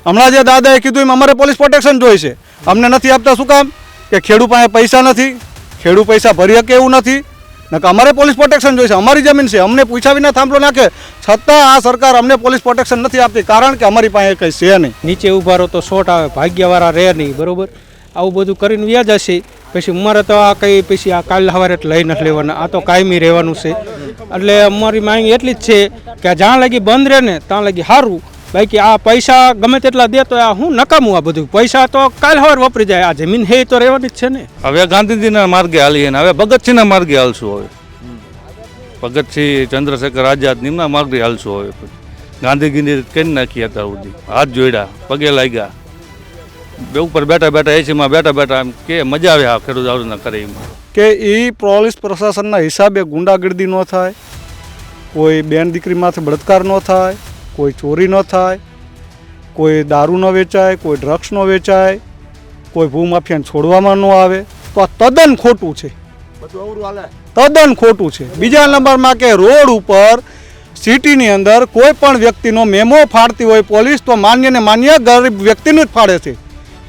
હમણાં જે દાદાએ કીધું એમ અમારે પોલીસ પ્રોટેક્શન જોઈએ છે, અમને નથી આપતા. શું કામ? કે ખેડૂત પાસે પૈસા નથી, ખેડૂત પૈસા ભરી શકે એવું નથી. નકર અમારે પોલીસ પ્રોટેક્શન જોઈએ છે, અમારી જમીન છે, અમને પૂછ્યા વિના થાંભલો નાખે, છતાં આ સરકાર અમને પોલીસ પ્રોટેક્શન નથી આપતી, કારણ કે અમારી પાસે કંઈ છે નહીં. નીચે ઊભા રહો તો શોટ આવે, ભાગ્યવાળા રહે નહીં, બરોબર. આવું બધું કરીને વ્યાજ હશે. પછી અમારે તો આ કંઈ પછી આ કાલ સવારે લઈ નથી લેવાના, આ તો કાયમી રહેવાનું છે. એટલે અમારી માંગ એટલી જ છે કે જ્યાં લગી બંધ રહે ને ત્યાં લગી સારું. બાકી આ પૈસા ગમે તેટલા દે તો આ હું નકામું, આ બધું પૈસા તો કાલ સવાર વપરી જાય. આ જમીન હે તો રહેવાની જ છે ને. હવે ગાંધીજીના માર્ગે હાલીએ ને હવે ભગતસિંહના માર્ગે હાલશું. હવે ભગતસિંહ ચંદ્રશેખર આઝાદ નિમના માર્ગે હાલશું. હવે ગાંધીગીરી કરી નાખી અત્યાર સુધી, હાથ જોડ્યા, પગે લાગ્યા, ઉપર બેઠા બેઠા એસીમાં બેઠા બેઠા એમ કે મજા આવે આ ખેડૂત આવડના કરે એમાં. કે એ પોલીસ પ્રશાસનના હિસાબે ગુંડાગર્દી ન થાય, કોઈ બેન દીકરીમાંથી બળાત્કાર ન થાય, કોઈ ચોરી ન થાય, કોઈ દારૂ ન વેચાય, કોઈ ડ્રગ્સ ન વેચાય, કોઈ ભૂમાફિયાને છોડવામાં ન આવે, તો આ તદ્દન ખોટું છે, તદ્દન ખોટું છે. બીજા નંબરમાં કે રોડ ઉપર સિટીની અંદર કોઈ પણ વ્યક્તિનો મેમો ફાડતી હોય પોલીસ તો માન્ય ને માન્ય ગરીબ વ્યક્તિનું જ ફાડે છે.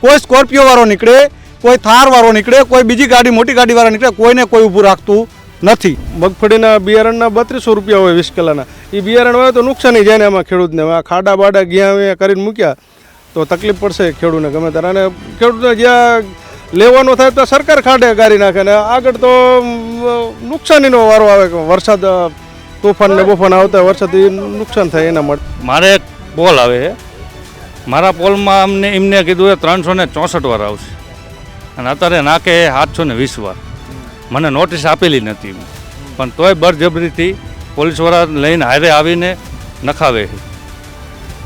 કોઈ સ્કોર્પિયો વાળો નીકળે, કોઈ થાર વાળો નીકળે, કોઈ બીજી ગાડી મોટી ગાડી વાળા નીકળે, કોઈને કોઈ ઊભું રાખતું નથી. મગફળીના બિયારણના 3200 રૂપિયા હોય 20 કિલોના. એ બિયારણ હોય તો નુકસાની જાય ને એમાં ખેડૂતને. આ ખાડા બાડા ગયા કરીને મૂક્યા તો તકલીફ પડશે ખેડૂતને ગમે ત્યારે. અને ખેડૂતને જ્યાં લેવાનો થાય તો સરકાર ખાડે ગારી નાખે ને આગળ તો નુકસાનીનો વારો આવે. વરસાદ તોફાન ને બોફાન આવતા વરસાદથી નુકસાન થાય એના માટે. મારે એક પોલ આવે છે, મારા પોલમાં અમને એમને કીધું 364 વાર આવશે અને અત્યારે નાખે 720 વાર. મને નોટિસ આપેલી નથી, પણ તોય બળજબરીથી પોલીસવાળા લઈને હારે આવીને નખાવે છે.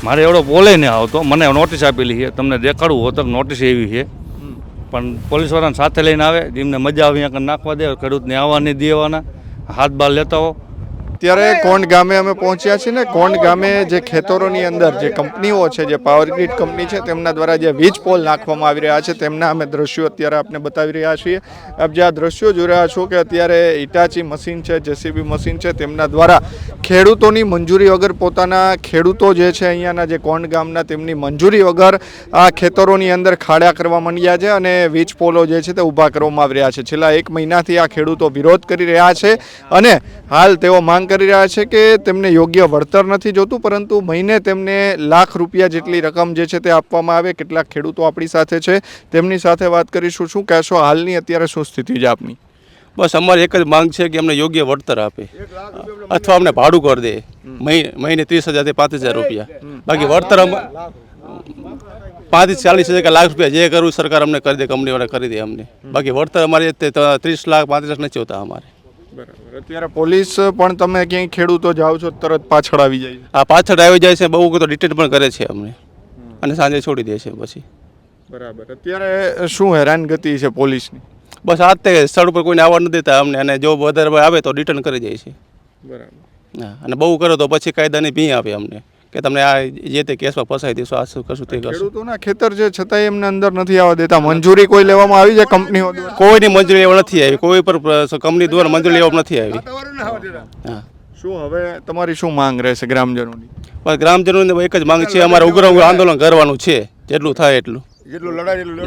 મારે એવડો પોલે નહીં આવતો, મને નોટિસ આપેલી છે, તમને દેખાડવું હોત નોટિસ એવી છે, પણ પોલીસવાળાને સાથે લઈને આવે, જેમને મજા આવે અહીંયા નાખવા દે, ખેડૂતને આવવા નહીં દેવાના, હાથ બાર લેતા હો. અત્યારે કોંડ ગામે અમે પહોંચ્યા છીએ ને કોંડ ગામે જે ખેતરોની અંદર જે કંપનીઓ છે, જે પાવર ગ્રીડ કંપની છે, તેમના દ્વારા જે વીજ પોલ નાખવામાં આવી રહ્યા છે તેમના અમે દ્રશ્યો અત્યારે આપને બતાવી રહ્યા છીએ. આપ જે આ દ્રશ્યો જોઈ રહ્યા છો કે અત્યારે ઇટાચી મશીન છે, જેસીબી મશીન છે, તેમના દ્વારા ખેડૂતોની મંજૂરી વગર પોતાના ખેડૂતો જે છે અહીંયાના જે કોંડ ગામના તેમની મંજૂરી વગર આ ખેતરોની અંદર ખાડા કરવા માંડ્યા છે અને વીજ પોલો જે છે તે ઊભા કરવામાં આવી રહ્યા છે. છેલ્લા 1 મહિનાથી આ ખેડૂતો વિરોધ કરી રહ્યા છે અને હાલ તેઓ માંગ કરી રહ્યા છે કે તેમને યોગ્ય વળતર નથી જોતું, પરંતુ મહિને તેમને લાખ રૂપિયા જેટલી રકમ જે છે તે આપવામાં આવે. કેટલાક ખેડૂતો આપણી સાથે છે, તેમની સાથે વાત કરીશું. શું કહેશો, હાલની અત્યારે શું સ્થિતિ છે આપની? બસ અમારી એક જ માંગ છે કે અમને યોગ્ય વળતર આપે અથવા અમને ભાડું કરી દે. મહિને 30,000 થી 35,000 રૂપિયા. બાકી વળતર 35-40,000 કે લાખ રૂપિયા જે કરવું સરકાર અમને કરી દે, કંપનીવાળા કરી દે અમને. બાકી વળતર અમારે 30 લાખ 35 લાખ નથી હોતા અમારે. બરાબર. અત્યારે પોલીસ પણ તમે ક્યાંય ખેડૂતો જાઓ છો તરત પાછળ આવી જાય? આ પાછળ આવી જાય છે, બહુ તો ડિટેન પણ કરે છે અમને અને સાંજે છોડી દે છે પછી. બરાબર. અત્યારે શું હેરાનગતિ છે પોલીસની? બસ આ તે સ્થળ ઉપર કોઈને આવવા નથી દેતા અમને, અને જો વધારે આવે તો રિટર્ન કરી જાય છે. બરાબર. હા, અને બહુ કરો તો પછી કાયદાની ભી આપે અમને કે તમને આ જે તે કેસમાં ફસાઈ દઈશું, આ શું કરશું તે કરશું. ખેડૂતોના ખેતર છે છતાંય એમને અંદર નથી આવવા દેતા. મંજૂરી કોઈ લેવામાં આવી છે કંપનીઓ દ્વારા? કોઈની મંજૂરી લેવા નથી આવી, કોઈ પર કંપની દ્વારા મંજૂરી લેવા નથી આવી. હા. શું હવે તમારી શું માંગ રહેશે ગ્રામજનોની? પણ ગ્રામજનોને એક જ માંગ છે, અમારે ઉગ્ર આંદોલન કરવાનું છે, જેટલું થાય એટલું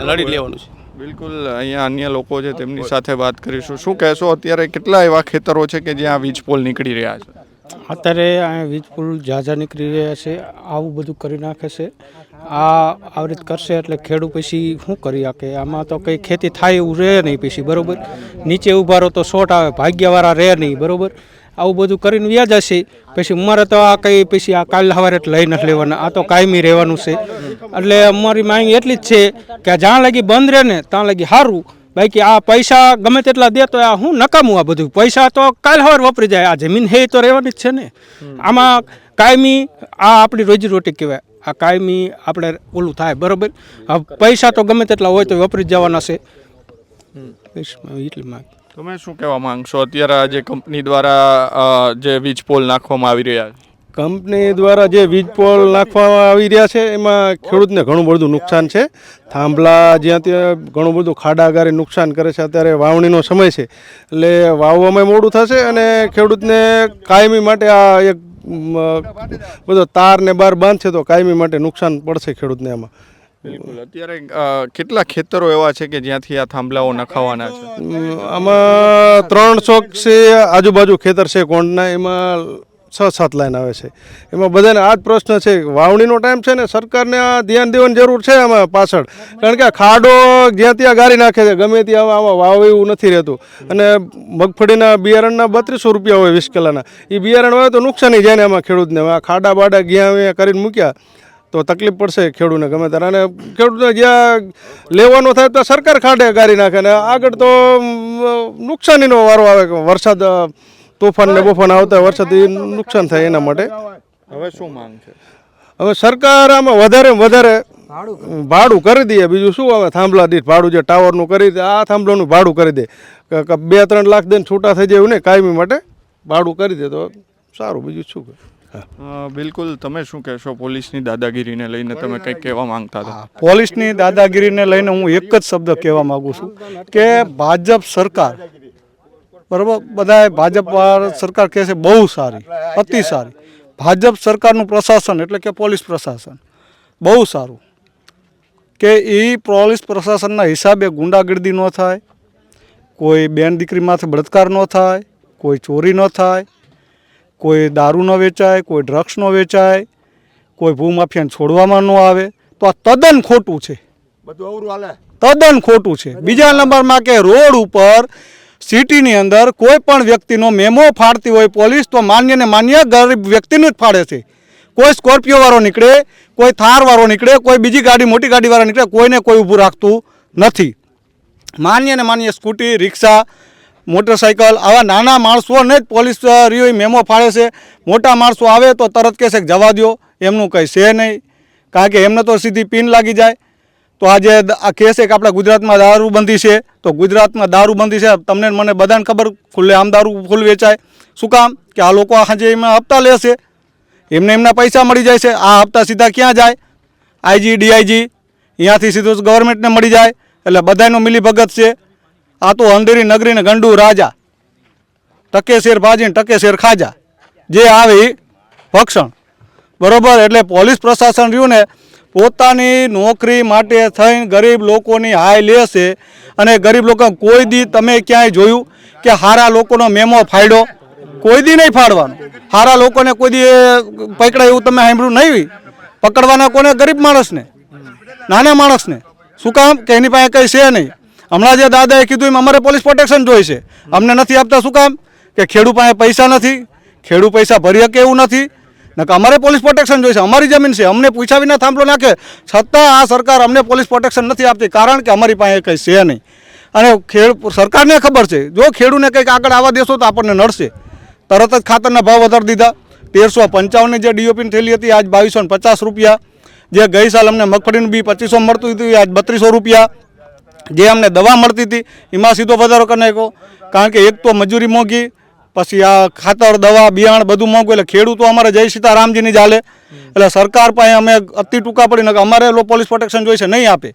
લડી લેવાનું છે. બિલકુલ. અહીંયા અન્ય લોકો છે તેમની સાથે વાત કરીશું. શું કહેશો, અત્યારે કેટલા એવા ખેતરો છે કે જ્યાં વીજ પોલ નીકળી રહ્યા છે? અત્યારે અહીંયા વીજ પુલ ઝાઝા નીકળી રહ્યા છે, આવું બધું કરી નાખે છે. આવી રીતે કરશે એટલે ખેડૂત પછી શું કરી શકે? આમાં તો કંઈ ખેતી થાય એવું રહે નહીં પછી, બરાબર. નીચે ઊભા રહો તો શોટ આવે, ભાગ્યવાળા રહે નહીં, બરાબર. આવું બધું કરીને વ્યાજ હશે. પછી અમારે તો આ કંઈ પછી આ કાલ સવારે લઈ નથી લેવાના, આ તો કાયમી રહેવાનું છે. એટલે અમારી માંગ એટલી જ છે કે જ્યાં લગી બંધ રહે ને ત્યાં લગી સારું. બાકી આ પૈસા ગમે તેટલા દે તો આ હું નકામું, આ બધું પૈસા તો કાલ સવાર વપરી જાય. આ જમીન હે તો રહેવાની જ છે ને. આમાં કાયમી આ આપણી રોજીરોટી કહેવાય, આ કાયમી આપણે ઓલું થાય, બરાબર. પૈસા તો ગમે તેટલા હોય તો વપરી જવાના છે. એટલી માંગ. તમે શું કહેવા માંગશો? અત્યારે આ જે કંપની દ્વારા જે વીજ પોલ નાખવામાં આવી રહ્યા છે, કંપની દ્વારા જે વીજ પોલ નાખવામાં આવી રહ્યા છે એમાં ખેડૂતને ઘણું બધું નુકસાન છે. થાંભલા જ્યાં ત્યાં ઘણું બધું ખાડાગારી નુકસાન કરે છે. અત્યારે વાવણીનો સમય છે એટલે વાવવામાં મોડું થશે અને ખેડૂતને કાયમી માટે આ એક બધો તાર ને બાર બાંધશે તો કાયમી માટે નુકસાન પડશે ખેડૂતને એમાં. બિલકુલ. અત્યારે કેટલા ખેતરો એવા છે કે જ્યાંથી આ થાંભલાઓ નખાવાના છે? આમાં 300 છે આજુબાજુ ખેતર છે કોંડના, એમાં 6-7 લાઈન આવે છે. એમાં બધાને આ જ પ્રશ્ન છે, વાવણીનો ટાઈમ છે ને સરકારને આ ધ્યાન દેવાની જરૂર છે આમાં પાછળ. કારણ કે આ ખાડો જ્યાં ત્યાં ગાળી નાખે છે, ગમે ત્યાં આમાં વાવ એવું નથી રહેતું. અને મગફળીના બિયારણના 3200 રૂપિયા હોય 20 કિલોના. એ બિયારણ હોય તો નુકસાની જાય ને આમાં ખેડૂતને. આ ખાડા બાડા ગયા કરીને મૂક્યા તો તકલીફ પડશે ખેડૂતને ગમે ત્યારે. અને ખેડૂતને જ્યાં લેવાનો થાય તો સરકાર ખાડે ગાળી નાખે ને આગળ તો નુકસાનીનો વારો આવે. વરસાદ તોફાન ને બોફાન આવતા વરસાદથી નુકસાન થાય એના માટે. હવે શું માંગ છે? હવે સરકાર આમાં વધારે ભાડું કરી દે. બીજું શું આવે, થાંભલા દીઠ ભાડું જે ટાવરનું કરી દે, આ થાંભલાનું ભાડું કરી દે. 2-3 લાખ દઈને છૂટા થઈ જાય એવું ને, કાયમી માટે ભાડું કરી દે તો સારું. બીજું શું? બિલકુલ. તમે શું કહેશો પોલીસની દાદાગીરીને લઈને? તમે કંઈક કહેવા માંગતા હતા? પોલીસની દાદાગીરીને લઈને હું એક જ શબ્દ કહેવા માગું છું કે ભાજપ સરકાર, બરાબર, બધા ભાજપ સરકાર કહે છે બહુ સારી, અતિ સારી. ભાજપ સરકારનું પ્રશાસન એટલે કે પોલીસ પ્રશાસન બહુ સારું, કે એ પોલીસ પ્રશાસનના હિસાબે ગુંડાગર્દી ન થાય, કોઈ બેન દીકરીમાંથી બળાત્કાર ન થાય, કોઈ ચોરી ન થાય, કોઈ દારૂ ન વેચાય, કોઈ ડ્રગ્સ ન વેચાય, કોઈ ભૂમાફિયાને છોડવામાં ન આવે. તો આ તદ્દન ખોટું છે, તદ્દન ખોટું છે. બીજા નંબરમાં કે રોડ ઉપર સિટીની અંદર કોઈ પણ વ્યક્તિનો મેમો ફાડતી હોય પોલીસ તો માન્ય ને માન્ય ગરીબ વ્યક્તિનું જ ફાડે છે. કોઈ સ્કોર્પિયો વાળો નીકળે, કોઈ થાર વાળો નીકળે, કોઈ બીજી ગાડી મોટી ગાડી વાળા નીકળે, કોઈને કોઈ ઊભું રાખતું નથી. માન્ય ને માન્ય સ્કૂટી, રિક્ષા, મોટરસાઇકલ, આવા નાના માણસોને જ પોલીસ રીઓ મેમો ફાડે છે. મોટા માણસો આવે તો તરત કહેશે કે જવા દો, એમનું કંઈ છે નહીં, કારણ કે એમને તો સીધી પિન લાગી જાય. તો આજે આ કહે છે કે આપણા ગુજરાતમાં દારૂબંધી છે, તો ગુજરાતમાં દારૂબંધી છે, તમને મને બધાને ખબર, ખુલ્લે આમ દારૂ ફૂલ વેચાય. શું કામ? કે આ લોકો આજે એમાં હપ્તા લે છે, એમને એમના પૈસા મળી જાય છે. આ હપ્તા સીધા ક્યાં જાય? IG, DIG, અહીંયાથી સીધું ગવર્મેન્ટને મળી જાય. એટલે બધાનો મિલીભગત છે. આ તો અંધેરી નગરીને ગંડુ રાજા, ટકે શેર ભાજીને ટકે શેર ખાજા, જે આવે એ ભક્ષણ, બરોબર. એટલે પોલીસ પ્રશાસન રહ્યું ને પોતાની નોકરી માટે થઈને ગરીબ લોકોની હાય લે છે. અને ગરીબ લોકો કોઈ દી તમે ક્યાંય જોયું કે હારા લોકોનો મેમો ફાડ્યો? કોઈ દી નહીં ફાડવાનો. હારા લોકોને કોઈ દી પકડાય એવું તમે સાંભળ્યું નહીં. પકડવાના કોને? ગરીબ માણસને, નાના માણસને. શું કામ? કે એની પાસે કંઈ છે નહીં. હમણાં જે દાદાએ કીધું એમ અમારે પોલીસ પ્રોટેક્શન જોઈએ છે, અમને નથી આપતા. શું કામ? કે ખેડૂત પાસે પૈસા નથી, ખેડૂત પૈસા ભરી શકે એવું નથી. નકર અમારે પોલીસ પ્રોટેક્શન જોઈએ છે, અમારી જમીન છે, અમને પૂછ્યા વિના થાંભલો નાખે, છતાં આ સરકાર અમને પોલીસ પ્રોટેક્શન નથી આપતી, કારણ કે અમારી પાસે કંઈ છે નહીં. અને સરકારને ખબર છે જો ખેડૂતને કંઈક આગળ આવવા દેશો તો આપણને નડશે. તરત જ ખાતરના ભાવ વધારી દીધા. 1355ની જે DOPની થેલી હતી આજ 2250 રૂપિયા. જે ગઈ સાલ અમને મગફળીનું બી 2500 મળતું હતું આજ 3200 રૂપિયા. જે અમને દવા મળતી હતી એમાં સીધો વધારો કરી નાખ્યો, કારણ કે એક તો મજૂરી મોંઘી, પછી આ ખાતર, દવા, બિયારણ બધું મોંઘું. એટલે ખેડૂતો અમારે જય સીતારામજીની જ હાલે. એટલે સરકાર પાસે અમે અતિ ટૂંકા પડી, નકર અમારે પોલીસ પ્રોટેક્શન જોઈશે, નહીં આપે.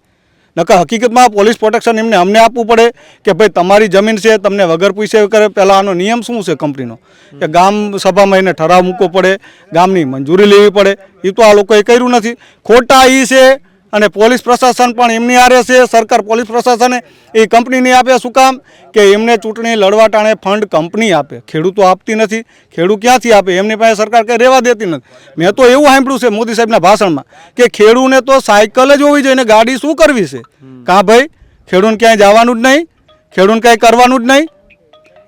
નકર હકીકતમાં પોલીસ પ્રોટેક્શન એમને અમને આપવું પડે કે ભાઈ તમારી જમીન છે, તમને વગર પૂછે કરે. પહેલાં આનો નિયમ શું છે કંપનીનો, કે ગામ સભામાં એને ઠરાવ મૂકવો પડે, ગામની મંજૂરી લેવી પડે. એ તો આ લોકોએ કર્યું નથી. ખોટા એ છે. અને પોલીસ પ્રશાસન પણ એમની આરે છે. સરકાર પોલીસ પ્રશાસને એ કંપનીને આપે. શું કામ? કે એમને ચૂંટણી લડવા ટાણે ફંડ કંપની આપે, ખેડૂતો આપતી નથી. ખેડૂત ક્યાંથી આપે? એમની પાસે સરકાર કંઈ રહેવા દેતી નથી. મેં તો એવું સાંભળ્યું છે મોદી સાહેબના ભાષણમાં કે ખેડૂને તો સાયકલ જ હોવી જોઈએ, ગાડી શું કરવી છે? કાં ભાઈ, ખેડૂને ક્યાંય જવાનું જ નહીં, ખેડૂને કાંઈ કરવાનું જ નહીં.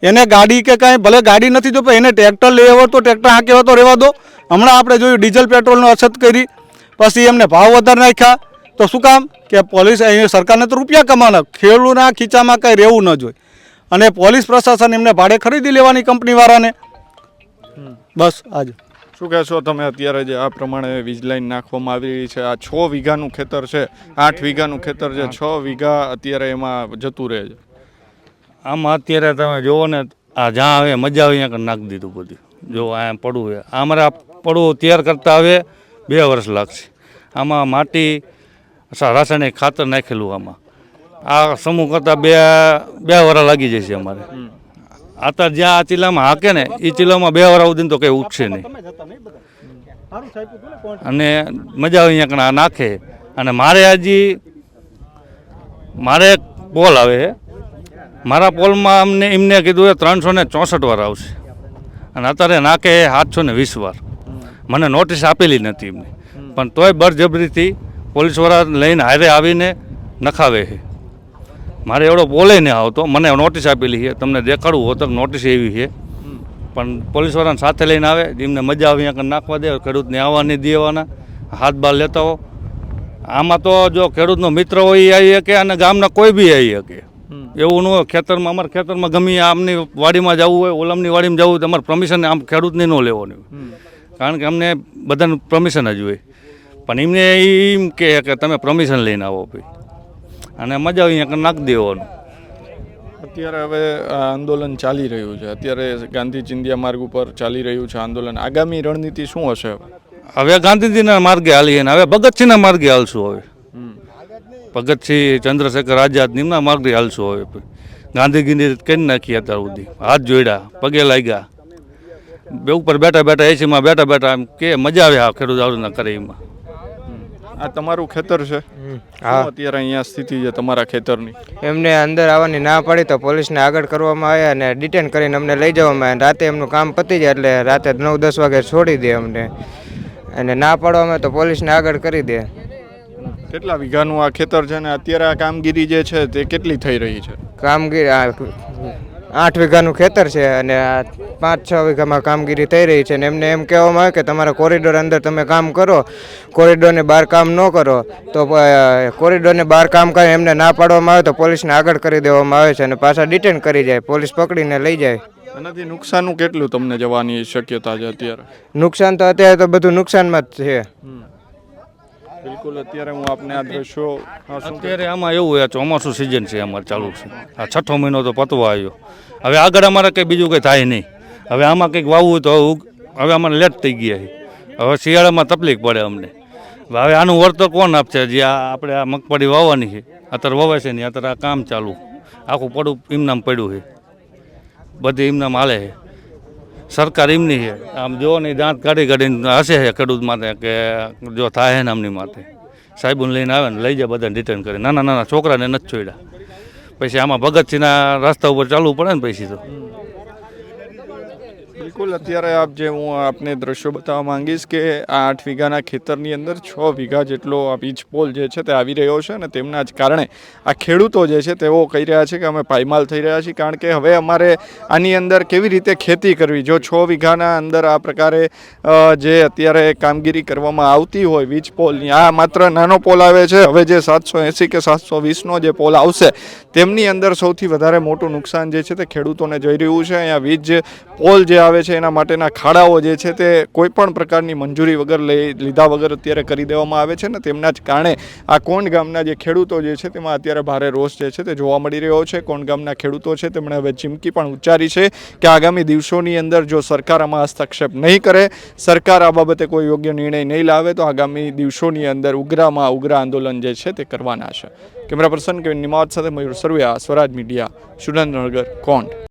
એને ગાડી કે કાંઈ, ભલે ગાડી નથી જો એને ટ્રેક્ટર લઈ આવતો, ટ્રેક્ટર હાંકે તો રહેવા દો. હમણાં આપણે જોયું ડીઝલ પેટ્રોલનો અછત કરી, પછી એમને ભાવ વધારી નાખ્યા. તો શું કામ? કે પોલીસ અહીં સરકારને તો રૂપિયા કમાવાના, ખેડૂતના ખીચામાં કંઈ રહેવું ન જોઈએ. અને પોલીસ પ્રશાસન એમને ભાડે ખરીદી લેવાની કંપનીવાળાને. બસ આજે શું કહેશો તમે? અત્યારે જે આ પ્રમાણે વીજ લાઈન નાખવામાં આવી રહી છે, આ 6 વીઘાનું ખેતર છે, 8 વીઘાનું ખેતર છે, 6 વીઘા અત્યારે એમાં જતું રહે છે. આમાં અત્યારે તમે જુઓ ને, આ જ્યાં આવે મજા આવે અહીંયા નાખી દીધું બધું. જો આ પડવું છે, અમારે આ પડવું તૈયાર કરતા હવે 2 વર્ષ લાગશે. આમાં માટી, રાસાયણિક ખાતર નાખેલું, આમાં આ સમૂહ કરતાં બે વર્ષ લાગી જશે અમારે. અત્યારે જ્યાં આ ચીલામાં હાકે ને એ ચીલામાં 2 વાર સુધી તો કંઈ ઉઠશે નહીં અને મજા આવે અહીંયા કણા નાખે. અને મારે એક પોલ આવે છે, મારા પોલમાં એમને કીધું 364 વાર આવશે અને અત્યારે નાખે 720 વાર. મને નોટિસ આપેલી નથી એમને, પણ તોય બળજબરીથી પોલીસવાળા લઈને હારે આવીને નખાવે છે. મારે એવડો બોલે નહીં આવતો, મને નોટિસ આપેલી છે, તમને દેખાડવું હોત નોટિસ એવી છે, પણ પોલીસવાળાને સાથે લઈને આવે, એમને મજા આવે અહીંયા નાખવા દે, ખેડૂતને આવવા નહીં દેવાના, હાથ બાર લેતા હો. આમાં તો જો ખેડૂતનો મિત્ર હોય એ આવી શકે અને ગામના કોઈ બી આવી શકે, એવું ન હોય. ખેતરમાં અમારા ખેતરમાં ગમી આમની વાડીમાં જવું હોય, ઓલમની વાડીમાં જવું હોય, તમારે પરમિશન આમ ખેડૂતની ન લેવાની હોય, કારણ કે અમને બધાને પરમિશન જ હોય. પણ એમને એમ કહે કે તમે પરમિશન લઈને આવો ભાઈ, અને મજા આવે અહીંયા નાખી દેવાનું. અત્યારે હવે આ આંદોલન ચાલી રહ્યું છે, અત્યારે ગાંધી ચિંધ્યા માર્ગ ઉપર ચાલી રહ્યું છે આંદોલન. આગામી રણનીતિ શું હશે? હવે ગાંધીજીના માર્ગે હાલીએ ને હવે ભગતસિંહના માર્ગે હાલશું. હવે ભગતસિંહ, ચંદ્રશેખર આઝાદ નિમના માર્ગે હાલશું. હવે ગાંધીગીરી કરી નાખી અત્યાર સુધી, હાથ જોડ્યા, પગે લાગ્યા, બે ઉપર બેઠા બેઠા એસીમાં બેઠા બેઠા એમ કે મજા આવે આ ખેડૂત આવું કરે એમાં. આ તમારું ખેતર છે? હા. અત્યારે અહીંયા સ્થિતિ છે તમારા ખેતરની? એમને અંદર આવવાની ના પડી તો પોલીસને આગળ કરવામાં આવ્યા અને ડિટેન કરીને અમને લઈ જવામાં આવ્યા. રાતે એમનું કામ પતી જાય એટલે રાતે 9-10 વાગે છોડી દે અમને, અને ના પાડવામાં તો પોલીસને આગળ કરી દે. કેટલા વીઘાનું આ ખેતર છે ને અત્યારે આ કામગીરી જે છે તે કેટલી થઈ રહી છે? કામગીરી 8 વીઘાનું ખેતર છે અને 5-6 વીઘામાં કામગીરી થઈ રહી છે. અને એમને એમ કહેવામાં આવે કે તમારા કોરિડોર અંદર તમે કામ કરો, કોરિડોરને બહાર કામ ન કરો તો કોરિડોરને બહાર કામ કરે. એમને ના પાડવામાં આવે તો પોલીસને આગળ કરી દેવામાં આવે છે અને પાછા ડિટેન કરી જાય, પોલીસ પકડીને લઈ જાય. આનાથી નુકસાનનું કેટલું તમને જવાની શક્યતા છે અત્યારે? નુકસાન તો અત્યારે તો બધું નુકસાનમાં જ છે. બિલકુલ. અત્યારે હું આપને આ દ્રશ્યો અત્યારે આમાં એવું હોય, ચોમાસું સિઝન છે અમારે ચાલુ છે, આ 6ઠો મહિનો તો પતવા આવ્યો. હવે આગળ અમારે કંઈ બીજું કંઈ થાય નહીં. હવે આમાં કંઈક વાવવું હોય તો હવે અમારે લેટ થઈ ગયા છે. હવે શિયાળામાં તકલીફ પડે અમને. હવે આનું વળતર કોણ આપશે? જે આપણે આ મગફળી વાવવાની છે, અત્યારે વવાય છે નહીં, અત્યારે આ કામ ચાલુ, આખું પડું એમનામ પડ્યું છે, બધી એમનામ હાલે છે. સરકાર એમની છે, આમ જો નહીં દાંત કાઢીને હશે છે ખેડૂત માટે કે જો થાય ને આમની માટે. સાહેબોને લઈને આવે ને લઈ જાય બધાને રિટર્ન કરે, નાના છોકરાને નથી છોડ્યા. પછી આમાં ભગતસિંહના રસ્તા ઉપર ચાલવું પડે ને પછી તો. બિલકુલ. અત્યારે આપ જે હું આપને દ્રશ્યો બતાવવા માંગીશ કે આ 8 વીઘાના ખેતરની અંદર 6 વીઘા જેટલો આ વીજ પોલ જે છે તે આવી રહ્યો છે અને તેમના જ કારણે આ ખેડૂતો જે છે તેઓ કહી રહ્યા છે કે અમે પાયમાલ થઈ રહ્યા છીએ, કારણ કે હવે અમારે આની અંદર કેવી રીતે ખેતી કરવી? જો 6 વીઘાના અંદર આ પ્રકારે જે અત્યારે કામગીરી કરવામાં આવતી હોય વીજ પોલની, આ માત્ર નાનો પોલ આવે છે. હવે જે 780 કે 720નો જે પોલ આવશે તેમની અંદર સૌથી વધારે મોટું નુકસાન જે છે તે ખેડૂતોને જઈ રહ્યું છે. અહીંયા વીજ પોલ જે આવે છે એના માટેના ખાડાઓ જે છે તે કોઈ પણ પ્રકારની મંજૂરી વગર લીધા વગર અત્યારે કરી દેવામાં આવે છે ને તેમના જ કારણે આ કોંડ ગામના જે ખેડૂતો જે છે તેમાં અત્યારે ભારે રોષ જે છે તે જોવા મળી રહ્યો છે. કોંડ ગામના ખેડૂતો છે તેમણે હવે ચીમકી પણ ઉચ્ચારી છે કે આગામી દિવસોની અંદર જો સરકાર આમાં હસ્તક્ષેપ નહીં કરે, સરકાર આ બાબતે કોઈ યોગ્ય નિર્ણય નહીં લાવે તો આગામી દિવસોની અંદર ઉગ્રામાં ઉગ્ર આંદોલન જે છે તે કરવાના છે. કેમેરા પર્સન કેવિન નિમાવત સાથે મયુર સરવૈયા, સ્વરાજ મીડિયા, સુરેન્દ્રનગર, કોંડ.